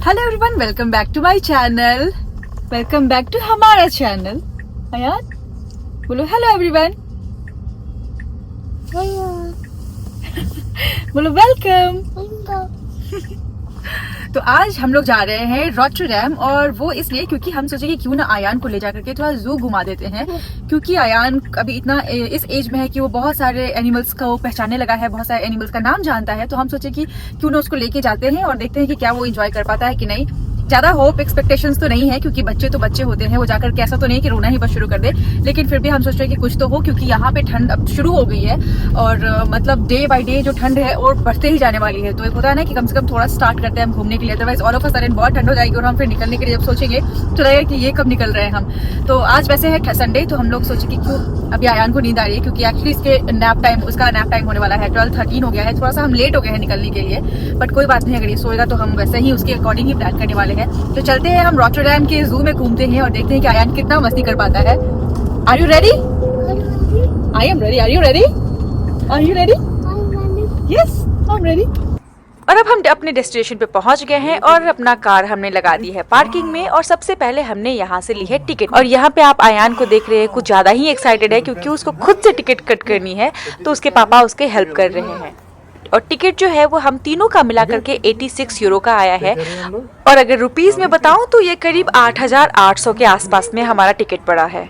Hello everyone, welcome back to my channel. Welcome back to हमारा channel. Ayaan बोलो hello everyone. बोलो welcome. तो आज हम लोग जा रहे हैं रॉटरडैम, और वो इसलिए क्योंकि हम सोचे कि क्यों ना आयान को ले जा करके थोड़ा जू घुमा देते हैं, क्योंकि आयान अभी इतना इस एज में है कि वो बहुत सारे एनिमल्स को पहचानने लगा है, बहुत सारे एनिमल्स का नाम जानता है। तो हम सोचे कि क्यों ना उसको लेके जाते हैं और देखते हैं कि क्या वो एंजॉय कर पाता है कि नहीं। ज्यादा होप एक्सपेक्टेशंस तो नहीं है, क्योंकि बच्चे तो बच्चे होते हैं, वो जाकर के ऐसा तो नहीं कि रोना ही बस शुरू कर दे, लेकिन फिर भी हम सोच रहे हैं कि कुछ तो हो, क्योंकि यहाँ पे ठंड अब शुरू हो गई है और मतलब डे बाय डे जो ठंड है और बढ़ते ही जाने वाली है। तो एक होता है ना कि कम से कम थोड़ा स्टार्ट करते हैं हम घूमने के लिए, otherwise all of a sudden बहुत ठंड हो जाएगी और हम फिर निकलने के लिए जब सोचेंगे तो लगेगा कि ये कब निकल रहे हैं हम। तो आज वैसे है संडे, तो हम लोग सोचे कि क्यों अभी आयान को नींद आ रही है, क्योंकि एक्चुअली इसके उसका नैप टाइम होने वाला है। 12:13 हो गया है, थोड़ा सा हम लेट हो गए हैं निकलने के लिए, बट कोई बात नहीं, अगर ये सोएगा तो हम वैसे ही उसके अकॉर्डिंग ही प्लान करने वाले हैं। तो चलते हैं हम रॉटरडैम के जू में घूमते हैं और देखते हैं कि आयान कितना मस्ती कर पाता है। Are you ready? I am ready. Are you ready? Are you ready? Yes, I am ready. और अब हम अपने डेस्टिनेशन पे पहुंच गए हैं और अपना कार हमने लगा दी है पार्किंग में, और सबसे पहले हमने यहाँ से ली है टिकट। और यहाँ पे आप आयान को देख रहे हैं, कुछ ज्यादा ही एक्साइटेड है क्योंकि उसको खुद से टिकट कट करनी है, तो उसके पापा उसके हेल्प कर रहे हैं। और टिकट जो है वो हम तीनों का मिला करके 86 यूरो का आया है, और अगर रुपीस में बताऊं तो ये करीब 8,800 के आसपास में हमारा टिकट पड़ा है।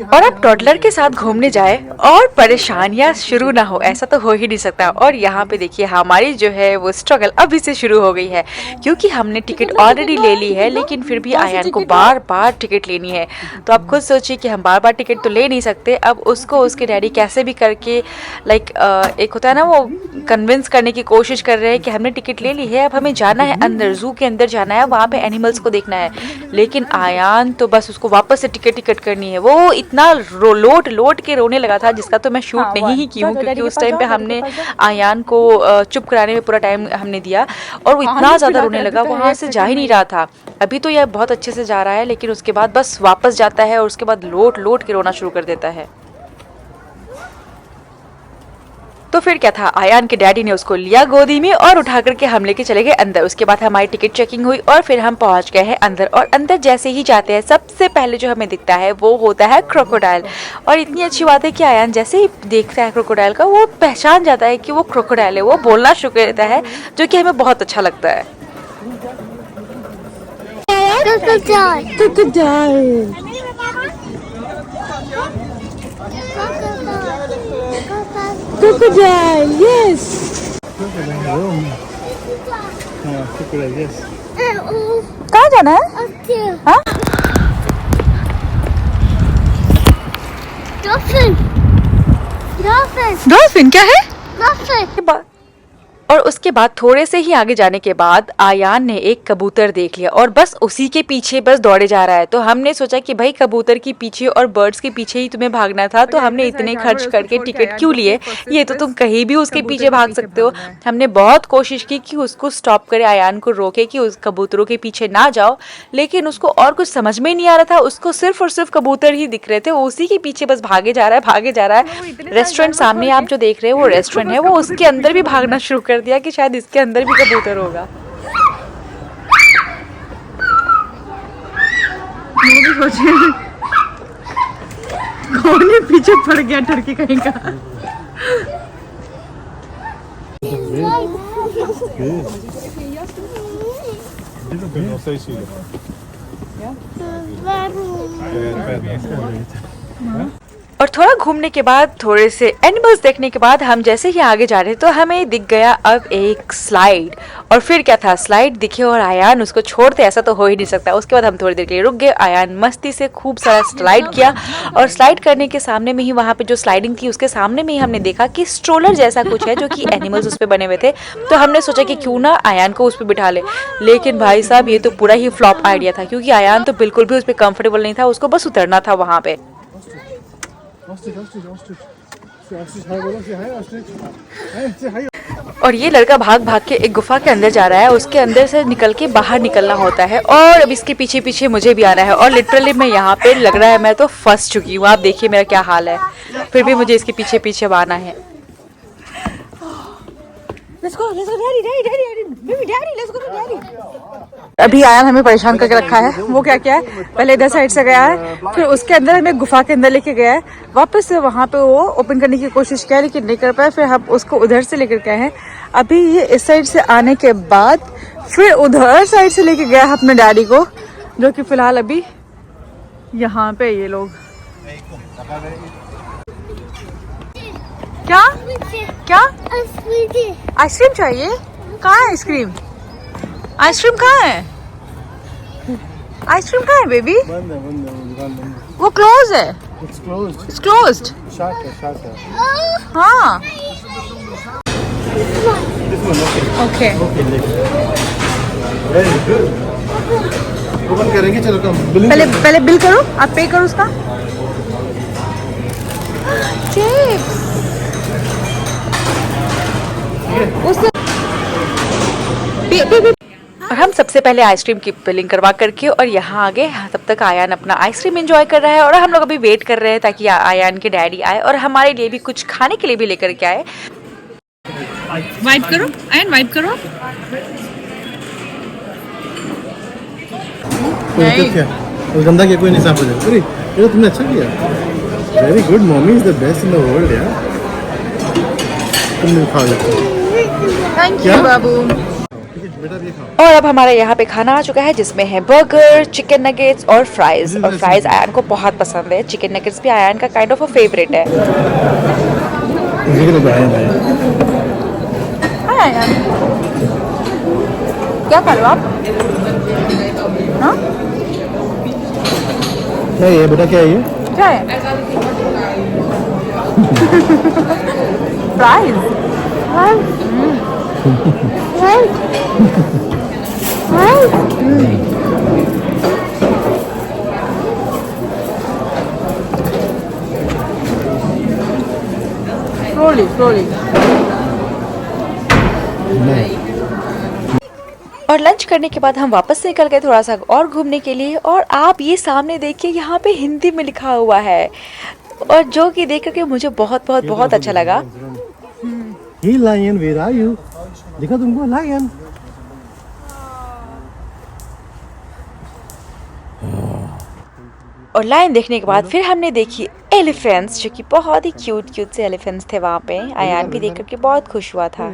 और अब टॉडलर के साथ घूमने जाए और परेशानियां शुरू ना हो, ऐसा तो हो ही नहीं सकता। और यहाँ पे देखिए हमारी जो है वो स्ट्रगल अभी से शुरू हो गई है, क्योंकि हमने टिकट ऑलरेडी ले ली है, लेकिन फिर भी आयान को बार बार टिकट लेनी है। तो आप खुद सोचिए कि हम बार बार टिकट तो ले नहीं सकते। अब उसको उसके डैडी कैसे भी करके एक होता है ना, वो कन्विंस करने की कोशिश कर रहे हैं कि हमने टिकट ले ली है, अब हमें जाना है अंदर, जू के अंदर जाना है, वहाँ पे एनिमल्स को देखना है। लेकिन आयान तो बस उसको वापस से टिकट करनी है। वो इतना लोट के रोने लगा था, जिसका तो मैं शूट नहीं ही की हूँ, क्योंकि उस टाइम पे हमने आयान को चुप कराने में पूरा टाइम हमने दिया, और वो इतना ज्यादा रोने लगा, वहां से जा ही नहीं रहा था। अभी तो यह बहुत अच्छे से जा रहा है, लेकिन उसके बाद बस वापस जाता है और उसके बाद लोट के रोना शुरू कर देता है। तो फिर क्या था, आयान के डैडी ने उसको लिया गोदी में और उठा करके हम लेके चले गए अंदर। उसके बाद हमारी टिकट चेकिंग हुई और फिर हम पहुंच गए हैं अंदर। और अंदर जैसे ही जाते हैं, सबसे पहले जो हमें दिखता है वो होता है क्रोकोडाइल। और इतनी अच्छी बात है कि आयान जैसे ही देखता है क्रोकोडाइल का, वो पहचान जाता है कि वो क्रोकोडाइल है, वो बोलना शुरू कर देता है, जो कि हमें बहुत अच्छा लगता है। Crocodile, yes. Crocodile, yes. कहाँ जाना है? हाँ? डॉल्फिन क्या है? और उसके बाद थोड़े से ही आगे जाने के बाद आयान ने एक कबूतर देख लिया और बस उसी के पीछे बस दौड़े जा रहा है। तो हमने सोचा कि भाई कबूतर के पीछे और बर्ड्स के पीछे ही तुम्हें भागना था, तो हमने इतने खर्च करके टिकट क्यों लिए, ये तो तुम कहीं भी उसके पीछे भाग सकते हो। हमने बहुत कोशिश की कि उसको स्टॉप करे, आयान को रोके कि उस कबूतरों के पीछे ना जाओ, लेकिन उसको और कुछ समझ में नहीं आ रहा था। उसको सिर्फ और सिर्फ कबूतर ही दिख रहे थे, उसी के पीछे बस भागे जा रहा है। रेस्टोरेंट सामने आप जो देख रहे हैं वो रेस्टोरेंट है, वो उसके अंदर भी भागना शुरू कर दिया कि शायद इसके अंदर भी कबूतर होगा। कौन पीछे पड़ गया टर्की कहीं का। और थोड़ा घूमने के बाद, थोड़े से एनिमल्स देखने के बाद हम जैसे ही आगे जा रहे तो हमें दिख गया अब एक स्लाइड। और फिर क्या था, स्लाइड दिखे और आयान उसको छोड़ते, ऐसा तो हो ही नहीं सकता। उसके बाद हम थोड़ी देर के लिए रुक गए, आयान मस्ती से खूब सारा स्लाइड किया। और स्लाइड करने के सामने में ही, वहाँ पे जो स्लाइडिंग थी उसके सामने में ही हमने देखा कि स्ट्रोलर जैसा कुछ है, जो कि एनिमल्स उस पर बने हुए थे। तो हमने सोचा कि क्यों ना आयान को उस पर बिठा ले, लेकिन भाई साहब ये तो पूरा ही फ्लॉप आइडिया था, क्योंकि आयान तो बिल्कुल भी उस पर कंफर्टेबल नहीं था, उसको बस उतरना था वहाँ पे। और ये लड़का भाग भाग के एक गुफा के अंदर जा रहा है, उसके अंदर से निकल के बाहर निकलना होता है, और अब इसके पीछे पीछे मुझे भी आना है। और लिटरली मैं यहाँ पे लग रहा है मैं तो फंस चुकी हूँ। आप देखिए मेरा क्या हाल है, फिर भी मुझे इसके पीछे पीछे आना है। Let's go, daddy, baby, daddy, let's go to daddy. अभी आयान हमें परेशान करके रखा है। वो क्या क्या है, पहले इधर साइड से गया है, फिर उसके अंदर हमें गुफा के अंदर लेके गया है, वापस से वहाँ पे वो ओपन करने की कोशिश किया लेकिन नहीं कर पाया, फिर हम उसको उधर से लेकर गए हैं। अभी ये इस साइड से आने के बाद फिर उधर साइड से लेके गया अपने डैडी को, जो कि फिलहाल अभी यहाँ पे ये लोग। क्या क्या आइसक्रीम चाहिए? कहाँ है आइसक्रीम? आइसक्रीम कहाँ है? आइसक्रीम कहाँ है बेबी? बंद है दुकान बंद है। वो क्लोज है। It's closed. It's closed. Shut है। हाँ। This one okay. Okay. Very good. Open करेंगे, चलो कम। पहले बिल करो, आप पे करो उसका। चिप्स। उससे और हम सबसे पहले आइसक्रीम की बिलिंग करवा करके और यहाँ आ गए। तब तक आयान अपना आइसक्रीम एंजॉय कर रहा है और हम लोग अभी वेट कर रहे हैं ताकि आयान के डैडी आए और हमारे लिए भी कुछ खाने के लिए भी लेकर के आए। वाइप करो आयान, वाइप करो। नहीं क्या, वो गंदा किया, कोई नहीं साफ हो जाएगा। अरे ये तुमने अच्छा किया। Very good, mummy is the best in the world यार। तुमने खा लिया। थैंक यू बाबू। बेटा ये खाओ। और अब हमारे यहाँ पे खाना आ चुका है जिसमें है बर्गर, चिकन नगेट्स और फ्राइज। और फ्राइज आयान को बहुत पसंद है, चिकन नगेट्स भी आयान का काइंड ऑफ अ फेवरेट है। हाय आयान, क्या कर रहे हो आप? हाँ? क्या ये बेटा, क्या है ये? क्या है? फ्राइज। Slowly. और लंच करने के बाद हम वापस से निकल गए थोड़ा सा और घूमने के लिए। और आप ये सामने देखिए, यहाँ पे हिंदी में लिखा हुआ है और जो कि देख करके मुझे बहुत अच्छा लगा। Hey lion, where are you? देखा तुमको lion? और लाइन देखने के बाद फिर हमने देखी एलिफेंट्स, जो कि बहुत ही क्यूट से एलिफेंट्स थे वहाँ पे। आयान भी देख करके बहुत खुश हुआ था।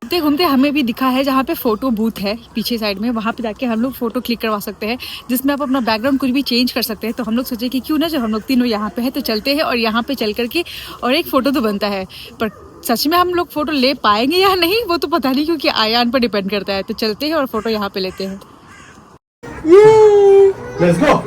घूमते घूमते हमें भी दिखा है जहाँ पे फोटो बूथ है पीछे साइड में, वहाँ पे जाके हम लोग फोटो क्लिक करवा सकते हैं जिसमें आप अपना बैकग्राउंड कुछ भी चेंज कर सकते हैं। तो हम लोग सोचे कि क्यों ना जब हम लोग तीनों यहाँ पे है तो चलते हैं और यहाँ पे चल करके और एक फोटो तो बनता है, पर सच में हम लोग फोटो ले पाएंगे या नहीं वो तो पता नहीं, क्योंकि आयान पर डिपेंड करता है। तो चलते हैं और फोटो यहाँ पे लेते हैं। Let's go.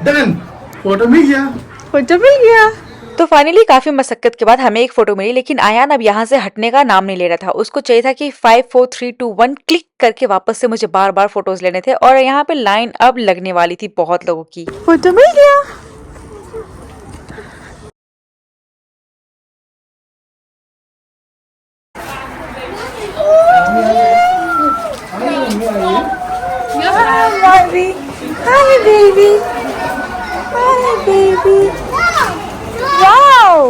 Done. फोटो मिल गया। तो फाइनली काफी मशक्कत के बाद हमें एक फोटो मिली, लेकिन आयान अब यहाँ से हटने का नाम नहीं ले रहा था। उसको चाहिए था कि 5 4 3 2 1 क्लिक करके वापस से मुझे बार फोटोज लेने थे। और यहाँ पे लाइन अब लगने वाली थी बहुत लोगों की। फोटो मिल गया। Hi baby. Wow.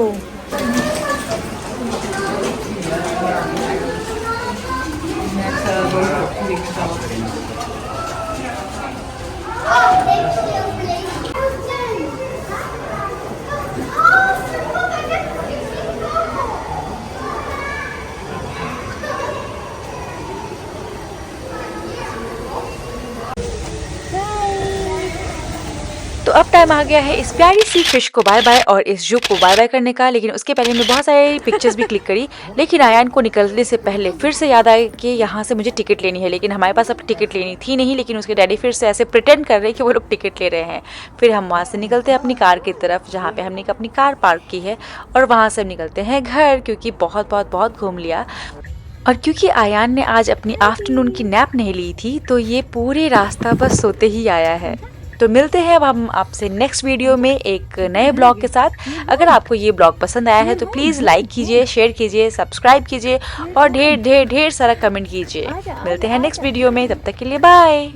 तो अब टाइम आ गया है इस प्यारी सी फिश को बाय बाय और इस जू को बाय बाय करने का। लेकिन उसके पहले मैं बहुत सारी पिक्चर्स भी क्लिक करी, लेकिन आयान को निकलने से पहले फिर से याद आया कि यहाँ से मुझे टिकट लेनी है। लेकिन हमारे पास अब टिकट लेनी थी नहीं, लेकिन उसके डैडी फिर से ऐसे प्रिटेंड कर रहे हैं कि वो लोग टिकट ले रहे हैं। फिर हम वहाँ से निकलते हैं अपनी कार की तरफ, जहाँ पे हमने अपनी कार पार्क की है, और वहाँ से निकलते हैं घर, क्योंकि बहुत घूम लिया। और क्योंकि आयान ने आज अपनी आफ्टरनून की नैप नहीं ली थी, तो ये पूरे रास्ता बस सोते ही आया है। तो मिलते हैं अब हम आपसे नेक्स्ट वीडियो में एक नए ब्लॉग के साथ। अगर आपको ये ब्लॉग पसंद आया है तो प्लीज़ लाइक कीजिए, शेयर कीजिए, सब्सक्राइब कीजिए और ढेर सारा कमेंट कीजिए। मिलते हैं नेक्स्ट वीडियो में, तब तक के लिए बाय।